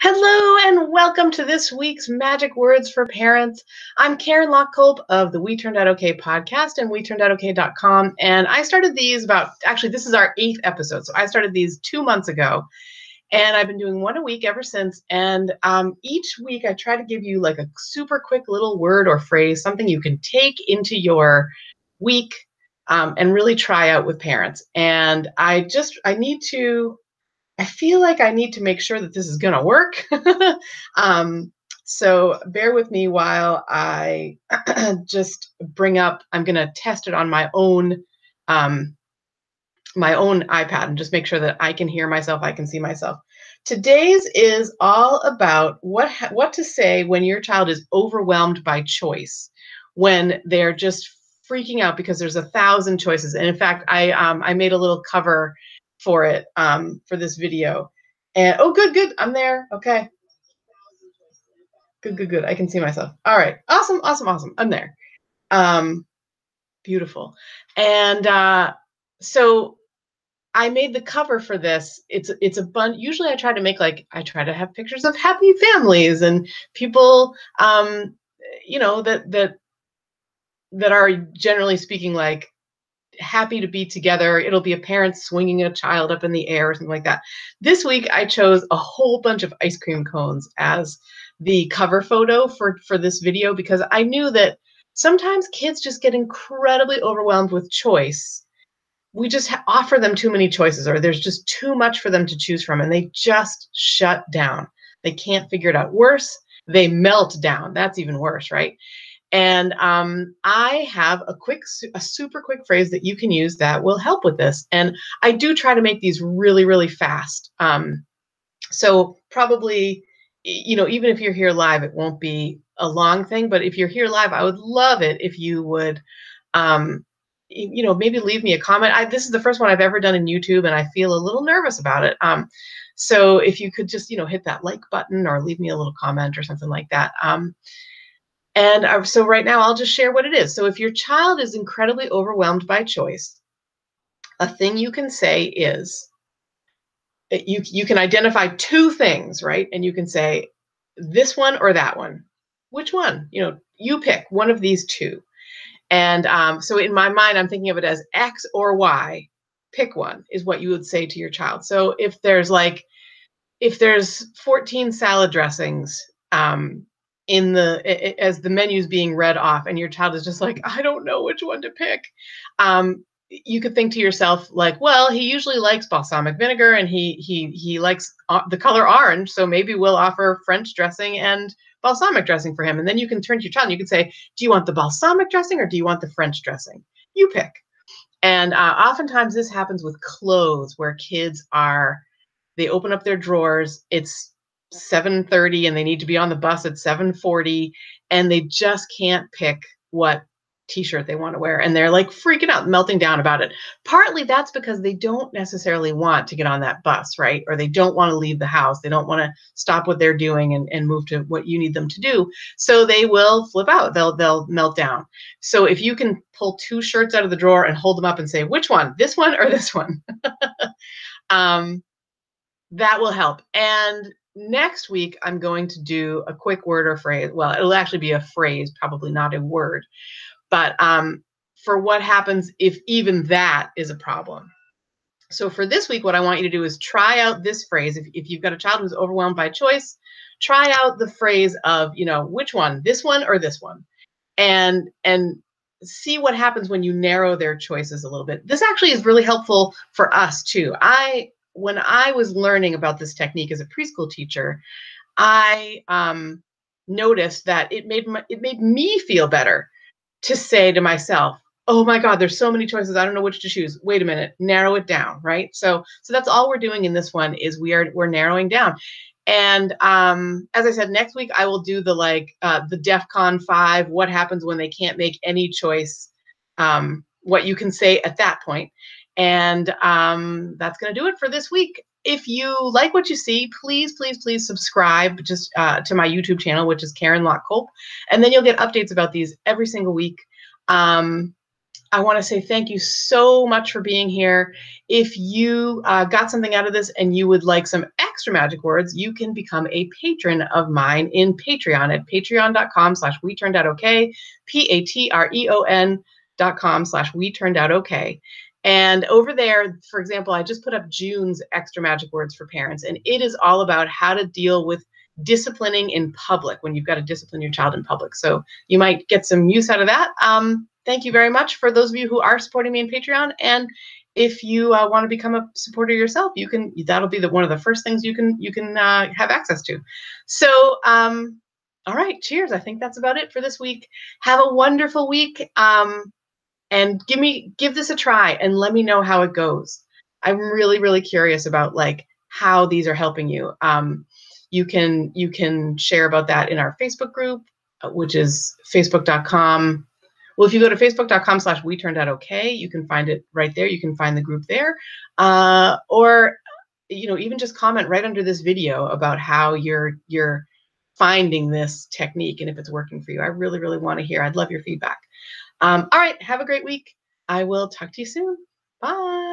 Hello and welcome to this week's Magic Words for Parents. I'm Karen Lockcolp of the We Turned Out Okay podcast and WeTurnedOutOK.com. And I started these this is our 8th episode. So I started these 2 months ago and I've been doing one a week ever since. And each week I try to give you like a super quick little word or phrase, something you can take into your week and really try out with parents. And I feel like I need to make sure that this is going to work. So bear with me while I just I'm going to test it on my own iPad and just make sure that I can hear myself, I can see myself. Today's is all about what to say when your child is overwhelmed by choice, when they're just freaking out because there's 1,000 choices. And in fact, I made a little cover for it for this video. And oh, good. I'm there. Okay. Good. I can see myself. All right. Awesome. I'm there. Beautiful. And so I made the cover for this. It's a bunch. Usually I try to have pictures of happy families and people, that are generally speaking like happy to be together. It'll be a parent swinging a child up in the air or something like that. This week I chose a whole bunch of ice cream cones as the cover photo for this video because I knew that sometimes kids just get incredibly overwhelmed with choice. We just offer them too many choices, or there's just too much for them to choose from, and they just shut down. They can't figure it out. Worse, they melt down. That's even worse, right? And I have a super quick phrase that you can use that will help with this. And I do try to make these really, really fast. So probably, even if you're here live, it won't be a long thing. But if you're here live, I would love it if you would, maybe leave me a comment. This is the first one I've ever done in YouTube, and I feel a little nervous about it. So if you could just, hit that like button or leave me a little comment or something like that. So right now I'll just share what it is. So if your child is incredibly overwhelmed by choice, a thing you can say is, you can identify 2 things, right? And you can say this one or that one. Which one? You pick one of these 2. And so in my mind, I'm thinking of it as X or Y. Pick one is what you would say to your child. So if there's 14 salad dressings, as the menu's being read off, and your child is just like, I don't know which one to pick. You could think to yourself like, well, he usually likes balsamic vinegar and he likes the color orange. So maybe we'll offer French dressing and balsamic dressing for him. And then you can turn to your child and you can say, do you want the balsamic dressing or do you want the French dressing? You pick. And oftentimes this happens with clothes where they open up their drawers. It's 7:30 and they need to be on the bus at 7:40 and they just can't pick what t-shirt they want to wear, and they're like freaking out, melting down about it. Partly that's because they don't necessarily want to get on that bus, right? Or they don't want to leave the house. They don't want to stop what they're doing and move to what you need them to do. So they will flip out. They'll melt down. So if you can pull 2 shirts out of the drawer and hold them up and say, which one? This one or this one? That will help. And next week, I'm going to do a quick word or phrase. Well, it'll actually be a phrase, probably not a word. But for what happens if even that is a problem. So for this week, what I want you to do is try out this phrase. If you've got a child who's overwhelmed by choice, try out the phrase of, which one, this one or this one, and see what happens when you narrow their choices a little bit. This actually is really helpful for us too. When I was learning about this technique as a preschool teacher, I noticed that it made me feel better to say to myself, oh my God, there's so many choices. I don't know which to choose. Wait a minute, narrow it down, right? So that's all we're doing in this one is we're narrowing down. And as I said, next week I will do the DEFCON 5, what happens when they can't make any choice, what you can say at that point. And that's going to do it for this week. If you like what you see, please subscribe just to my YouTube channel, which is Karen Lockcolp, and then you'll get updates about these every single week. I want to say thank you so much for being here. If you got something out of this and you would like some extra magic words, you can become a patron of mine in Patreon at patreon.com/WeTurnedOutOK, patreon.com/WeTurnedOutOK. And over there, for example, I just put up June's extra magic words for parents, and it is all about how to deal with disciplining in public when you've got to discipline your child in public. So you might get some use out of that. Thank you very much for those of you who are supporting me in Patreon. And if you want to become a supporter yourself, you can. That'll be one of the first things you can have access to. So, all right, cheers. I think that's about it for this week. Have a wonderful week. And give this a try and let me know how it goes. I'm really, really curious about like how these are helping you. You can share about that in our Facebook group, which is facebook.com. Well, if you go to facebook.com/WeTurnedOutOK, you can find it right there. You can find the group there. Or, even just comment right under this video about how you're finding this technique and if it's working for you. I really, really want to hear. I'd love your feedback. All right. Have a great week. I will talk to you soon. Bye.